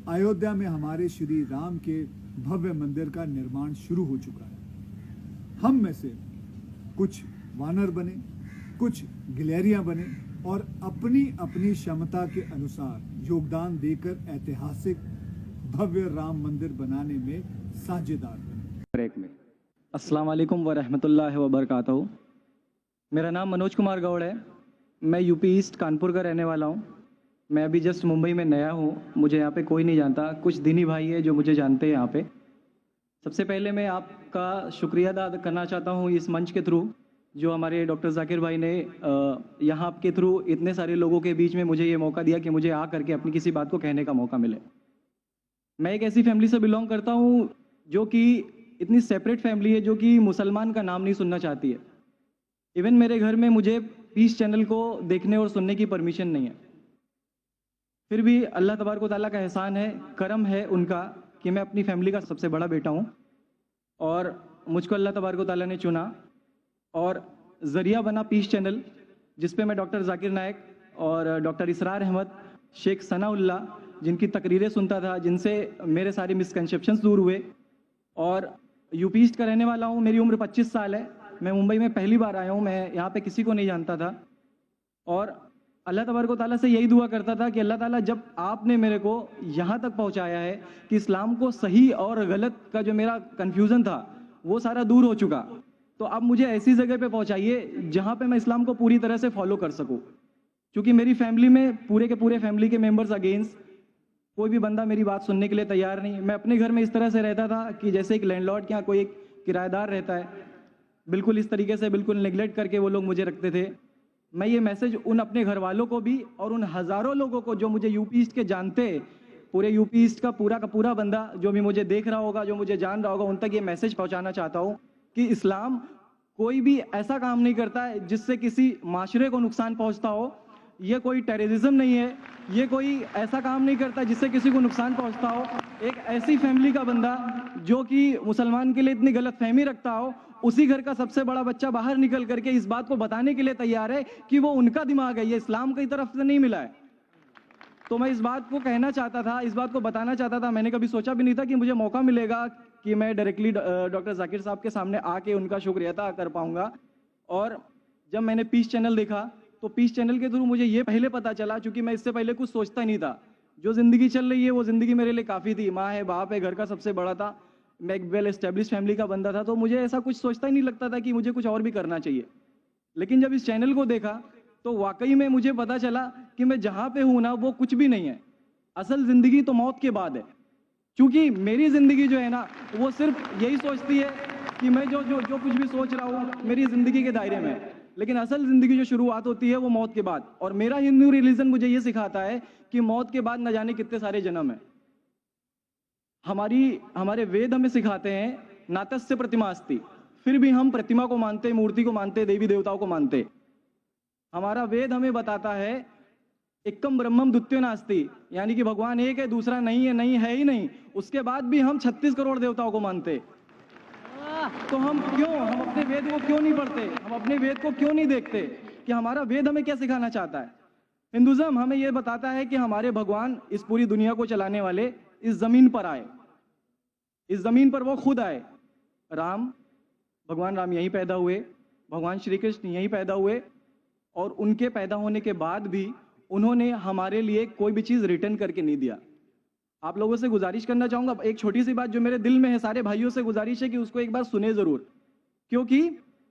अयोध्या में हमारे श्री राम के भव्य मंदिर का निर्माण शुरू हो चुका है। हम में से कुछ वानर बने, कुछ गिलहरियां बने और अपनी अपनी क्षमता के अनुसार योगदान देकर ऐतिहासिक भव्य राम मंदिर बनाने में साझेदार बने। ब्रेक में अस्सलाम वालेकुम व रहमतुल्लाहि व बरकातहू। मेरा नाम मनोज कुमार गौड़ है। मैं यूपी ईस्ट कानपुर का रहने वाला हूँ। मैं अभी जस्ट मुंबई में नया हूँ, मुझे यहाँ पे कोई नहीं जानता। कुछ दिनी भाई है जो मुझे जानते हैं यहाँ पे। सबसे पहले मैं आपका शुक्रिया अदा करना चाहता हूँ इस मंच के थ्रू, जो हमारे डॉक्टर जाकिर भाई ने यहाँ के थ्रू इतने सारे लोगों के बीच में मुझे ये मौका दिया कि मुझे आ करके अपनी किसी बात को कहने का मौका मिले। मैं एक ऐसी फैमिली से बिलोंग करता हूँ जो कि इतनी सेपरेट फैमिली है, जो कि मुसलमान का नाम नहीं सुनना चाहती है। इवन मेरे घर में मुझे पीस चैनल को देखने और सुनने की परमिशन नहीं है। फिर भी अल्लाह तबारक व तआला का एहसान है, करम है उनका कि मैं अपनी फैमिली का सबसे बड़ा बेटा हूँ और मुझको अल्लाह तबारक व तआला ने चुना और ज़रिया बना पीस चैनल, जिसपे मैं डॉक्टर जाकिर नायक और डॉक्टर इसरार अहमद, शेख सनाउल्लाह, जिनकी तकरीरें सुनता था, जिनसे मेरे सारे मिसकंसेप्शंस दूर हुए। और यूपी ईस्ट का रहने वाला हूँ। मेरी उम्र 25 साल है। मैं मुंबई में पहली बार आया हूँ। मैं यहाँ पे किसी को नहीं जानता था और अल्लाह तबारक व तआला से यही दुआ करता था कि अल्लाह ताला, जब आपने मेरे को यहाँ तक पहुँचाया है कि इस्लाम को सही और गलत का जो मेरा कन्फ्यूज़न था वो सारा दूर हो चुका, तो अब मुझे ऐसी जगह पे पहुँचाइए जहाँ पे मैं इस्लाम को पूरी तरह से फॉलो कर सकूँ। क्योंकि मेरी फैमिली में पूरे के पूरे फैमिली के मेंबर्स अगेंस्ट, कोई भी बंदा मेरी बात सुनने के लिए तैयार नहीं। मैं अपने घर में इस तरह से रहता था कि जैसे एक लैंडलॉर्ड के यहाँ कोई एक किराएदार रहता है, बिल्कुल इस तरीके से, बिल्कुल नेग्लेक्ट करके वो लोग मुझे रखते थे। मैं ये मैसेज उन अपने घर वालों को भी और उन हज़ारों लोगों को जो मुझे यूपी ईस्ट के जानते, पूरे यूपी ईस्ट का पूरा बंदा जो भी मुझे देख रहा होगा, जो मुझे जान रहा होगा, उन तक ये मैसेज पहुँचाना चाहता हूँ कि इस्लाम कोई भी ऐसा काम नहीं करता है जिससे किसी माशरे को नुकसान पहुँचता हो। ये कोई टेररिज्म नहीं है, ये कोई ऐसा काम नहीं करता जिससे किसी को नुकसान पहुंचता हो। एक ऐसी फैमिली का बंदा जो कि मुसलमान के लिए इतनी गलतफहमी रखता हो, उसी घर का सबसे बड़ा बच्चा बाहर निकल करके इस बात को बताने के लिए तैयार है कि वो उनका दिमाग है, ये इस्लाम की तरफ से नहीं मिला है। तो मैं इस बात को कहना चाहता था, इस बात को बताना चाहता था। मैंने कभी सोचा भी नहीं था कि मुझे मौका मिलेगा कि मैं डायरेक्टली डॉक्टर जाकिर साहब के सामने आके उनका शुक्रिया अदा कर पाऊंगा। और जब मैंने पीस चैनल देखा तो पीस चैनल के थ्रू मुझे ये पहले पता चला, क्योंकि मैं इससे पहले कुछ सोचता नहीं था। जो ज़िंदगी चल रही है वो ज़िंदगी मेरे लिए काफ़ी थी। माँ है, बाप है, घर का सबसे बड़ा था, मैं एक वेल एस्टेब्लिश फैमिली का बंदा था, तो मुझे ऐसा कुछ सोचता ही नहीं लगता था कि मुझे कुछ और भी करना चाहिए। लेकिन जब इस चैनल को देखा तो वाकई में मुझे पता चला कि मैं जहाँ पे हूँ ना, वो कुछ भी नहीं है। असल ज़िंदगी तो मौत के बाद है। क्योंकि मेरी ज़िंदगी जो है ना, वो सिर्फ यही सोचती है कि मैं जो जो जो कुछ भी सोच रहा हूँ मेरी ज़िंदगी के दायरे में है। लेकिन असल ज़िंदगी जो शुरुआत होती है वो मौत के बाद। और मेरा हिंदू रिलीजन मुझे ये सिखाता है कि मौत के बाद न जाने कितने सारे जन्म हैं। हमारे वेद हमें सिखाते हैं नातस्य प्रतिमा अस्ति, फिर भी हम प्रतिमा को मानते, मूर्ति को मानते, देवी देवताओं को मानते। हमारा वेद हमें बताता है एकम ब्रह्मम द्वितीयो नास्ति, यानी कि भगवान एक है, दूसरा नहीं है, नहीं है ही नहीं। उसके बाद भी हम 36 करोड़ देवताओं को मानते। तो हम अपने वेद को क्यों नहीं पढ़ते? हम अपने वेद को क्यों नहीं देखते कि हमारा वेद हमें क्या सिखाना चाहता है? हिंदुज़म हमें यह बताता है कि हमारे भगवान इस पूरी दुनिया को चलाने वाले इस जमीन पर आए, इस जमीन पर वो खुद आए। भगवान राम यहीं पैदा हुए, भगवान श्री कृष्ण यहीं पैदा हुए, और उनके पैदा होने के बाद भी उन्होंने हमारे लिए कोई भी चीज़ रिटर्न करके नहीं दिया। आप लोगों से गुजारिश करना चाहूँगा, एक छोटी सी बात जो मेरे दिल में है, सारे भाइयों से गुजारिश है कि उसको एक बार सुने ज़रूर। क्योंकि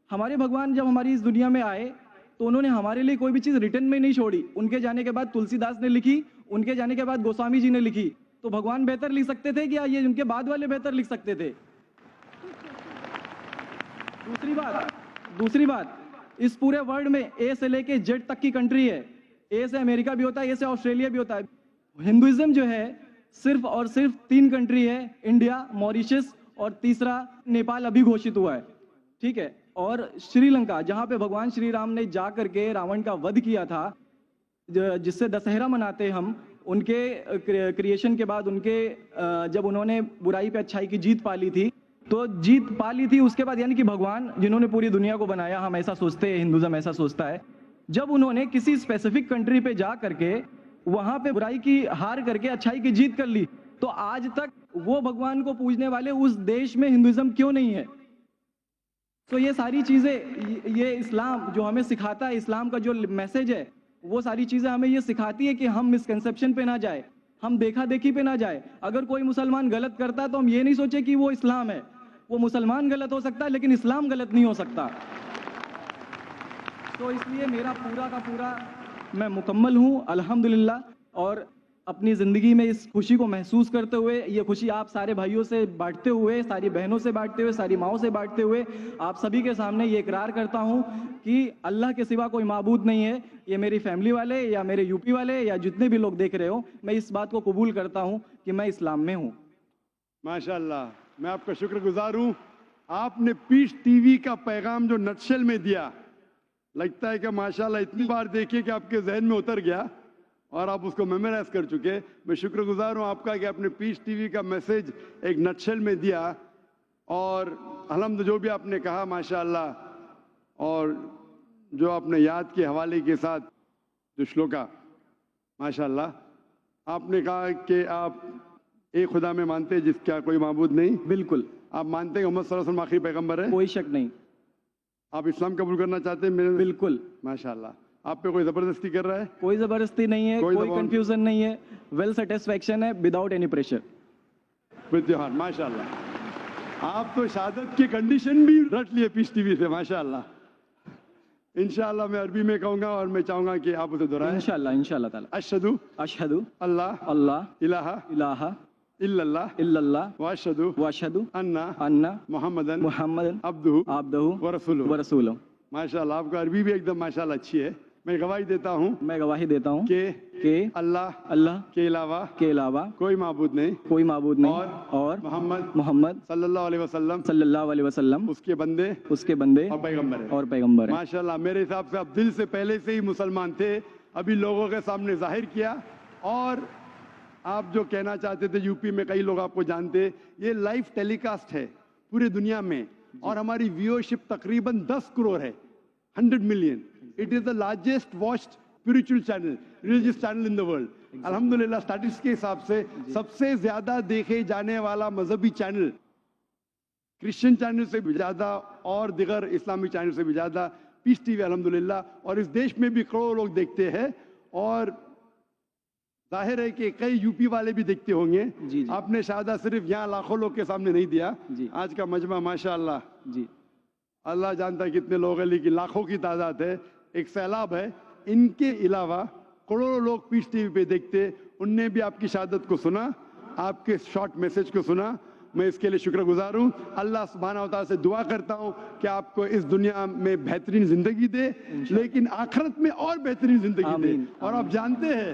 हमारे भगवान जब हमारी इस दुनिया में आए तो उन्होंने हमारे लिए कोई भी चीज़ रिटर्न में नहीं छोड़ी। उनके जाने के बाद तुलसीदास ने लिखी, उनके जाने के बाद गोस्वामी जी ने लिखी। तो भगवान बेहतर लिख सकते थे क्या ये उनके बाद वाले बेहतर लिख सकते थे? दूसरी बात, इस पूरे वर्ल्ड में ए से लेके जेड तक की कंट्री है। ए से अमेरिका भी होता है, ए से ऑस्ट्रेलिया भी होता है। हिंदुइज्म जो है सिर्फ और सिर्फ 3 कंट्री है, इंडिया, मॉरिशस और तीसरा नेपाल अभी घोषित हुआ है, ठीक है। और श्रीलंका, जहाँ पे भगवान श्री राम ने जा करके रावण का वध किया था, जिससे दशहरा मनाते हम, उनके क्रिएशन के बाद, उनके जब उन्होंने बुराई पे अच्छाई की जीत पा ली थी, तो जीत पा ली थी उसके बाद, यानी कि भगवान जिन्होंने पूरी दुनिया को बनाया, हम ऐसा सोचते हैं, हिंदुज़म ऐसा सोचता है, जब उन्होंने किसी स्पेसिफिक कंट्री पे जा करके वहां पे बुराई की हार करके अच्छाई की जीत कर ली, तो आज तक वो भगवान को पूजने वाले उस देश में हिंदुइज्म क्यों नहीं है? तो ये सारी चीज़ें, ये इस्लाम जो हमें सिखाता है, इस्लाम का जो मैसेज है, वो सारी चीज़ें हमें ये सिखाती है कि हम मिसकंसेप्शन पे ना जाए, हम देखा देखी पे ना जाए। अगर कोई मुसलमान गलत करता है तो हम ये नहीं सोचे कि वो इस्लाम है। वो मुसलमान गलत हो सकता है लेकिन इस्लाम गलत नहीं हो सकता। तो इसलिए मेरा पूरा का पूरा मैं मुकम्मल हूँ अल्हम्दुलिल्लाह, और अपनी ज़िंदगी में इस खुशी को महसूस करते हुए, ये खुशी आप सारे भाइयों से बांटते हुए, सारी बहनों से बांटते हुए, सारी माओं से बांटते हुए, आप सभी के सामने ये इकरार करता हूँ कि अल्लाह के सिवा कोई माबूद नहीं है। ये मेरी फैमिली वाले या मेरे यूपी वाले या जितने भी लोग देख रहे हो, मैं इस बात को कबूल करता हूँ कि मैं इस्लाम में हूँ। माशाल्लाह, मैं आपका शुक्रगुजार हूँ। आपने पीस टीवी का पैगाम जो नटशेल में दिया, लगता है कि माशाल्लाह इतनी बार देखिए कि आपके जहन में उतर गया और आप उसको मेमोराइज कर चुके। मैं शुक्रगुजार हूँ आपका कि आपने पीस टीवी का मैसेज एक नटशेल में दिया, और अल्हम्दुलिल्लाह जो भी आपने कहा माशाल्लाह, और जो आपने याद के हवाले के साथ जो श्लोका, माशाल्लाह आपने कहा कि आप एक खुदा में मानते हैं जिसका कोई माबूद नहीं। बिल्कुल। आप मानते हैं मोहम्मद सल्लल्लाहु अलैहि वसल्लम आखिरी पैगंबर है? कोई शक नहीं। आप इस्लाम कबूल करना चाहते हैं? मेरे बिल्कुल। माशाल्लाह। आप पे कोई जबरदस्ती कर रहा है? कोई जबरदस्ती नहीं है, कोई कंफ्यूजन नहीं है, वेल सेटिस्फेक्शन है विदाउट एनी प्रेशर। त्योहार माशाल्लाह। आप तो शहादत की कंडीशन भी रट लिए पीस टीवी से, माशाल्लाह। इंशाल्लाह मैं अरबी में कहूंगा और मैं चाहूंगा कि आप उसे दोहराएं। इंशाल्लाह इंशाल्लाह ताला। अशहदु अशहदु अल्लाह अल्लाह इलाहा इलाहा इल्लल्लाह इल्लल्लाह व अशहदु वअशहदु अन्ना अन्ना मुहम्मदन मुहम्मदन अब्दुहु अब्दुहु व रसूलुहु। व रसूलुहु। माशाल्लाह, आपका अरबी भी एकदम माशाल्लाह अच्छी है। मैं गवाही देता हूँ मैं गवाही देता हूँ कि अल्लाह अल्लाह के के अलावा कोई माबूद नहीं, कोई माबूद नहीं, और मोहम्मद सल्लल्लाहु अलैहि वसल्लम उसके बंदे और पैगंबर है। और पैगंबर है। माशाल्लाह, मेरे हिसाब से आप दिल से पहले से ही मुसलमान थे, अभी लोगों के सामने जाहिर किया। और आप जो कहना चाहते थे, यूपी में कई लोग आपको जानते, ये लाइव टेलीकास्ट है पूरी दुनिया में, और हमारी व्यूअरशिप तकरीबन 10 करोड़ है, 100 million. It is the largest watched spiritual channel, religious channel in the world. अल्हम्दुलिल्लाह, स्टैटिस्टिक्स के हिसाब से सबसे ज्यादा देखे जाने वाला मजहबी चैनल, क्रिश्चियन चैनल से भी ज्यादा और दिगर इस्लामिक चैनल से भी ज्यादा पीस टीवी अल्हम्दुलिल्लाह। और इस देश में भी करोड़ों लोग देखते हैं, और जाहिर है कि कई यूपी वाले भी देखते होंगे। जी। आपने शायद सिर्फ यहाँ लाखों लोग के सामने नहीं दिया जी। आज का मजमा माशाल्लाह, जी अल्लाह जानता है कितने लोग हैं, लेकिन लाखों की तादाद है, एक सैलाब है। इनके अलावा करोड़ों लोग पीस टीवी पे देखते, उनने भी आपकी शहादत को सुना, आपके शॉर्ट मैसेज को सुना। मैं इसके लिए शुक्रगुजार हूँ। अल्लाह सुब्हानहू व तआला से दुआ करता हूँ कि आपको इस दुनिया में बेहतरीन जिंदगी दे, लेकिन आखिरत में और बेहतरीन जिंदगी दे। और आप जानते हैं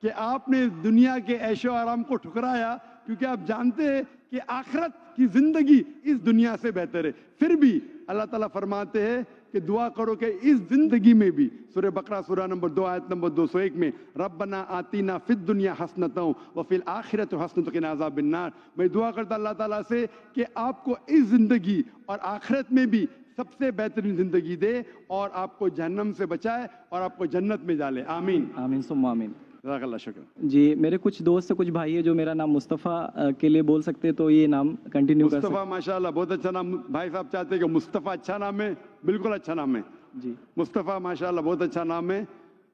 कि आपने दुनिया के ऐशो आराम को ठुकराया, क्योंकि आप जानते हैं कि आखिरत की जिंदगी इस दुनिया से बेहतर है। फिर भी अल्लाह ताला फरमाते हैं कि दुआ करो कि इस जिंदगी में भी, सूरह बकरा सूरह नंबर 2 आयत नंबर 201 में, रब्बना आतीना फिद दुनिया हसनतों व फिल आखिरत हसनतों क़िना अज़ाबिन्नार। मैं दुआ करता अल्लाह ताला से कि आपको इस जिंदगी और आखिरत में भी सबसे बेहतरीन जिंदगी दे, और आपको जहन्नम से बचाए और आपको जन्नत में डाले। आमीन आमीन सुम्मा आमीन। जज़ाकल्लाह शुक्र। जी, मेरे कुछ दोस्त कुछ भाई है जो मेरा नाम मुस्तफ़ा के लिए बोल सकते हैं, तो ये नाम कंटिन्यू कर सकते। मुस्तफ़ा माशाल्लाह बहुत अच्छा नाम। भाई साहब चाहते हैं कि मुस्तफ़ा अच्छा नाम है, बिल्कुल अच्छा नाम है जी। मुस्तफ़ा माशाल्लाह बहुत अच्छा नाम है,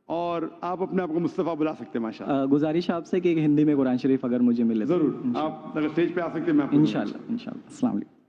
और आप अपने आप को मुस्तफ़ा बुला सकते हैं माशाल्लाह। गुजारिश आपसे कि हिंदी में कुरान शरीफ अगर मुझे मिले, जरूर आप अगर स्टेज पे आ सकते हैं, मैं आपको इंशाल्लाह इंशाल्लाह। अस्सलाम वालेकुम।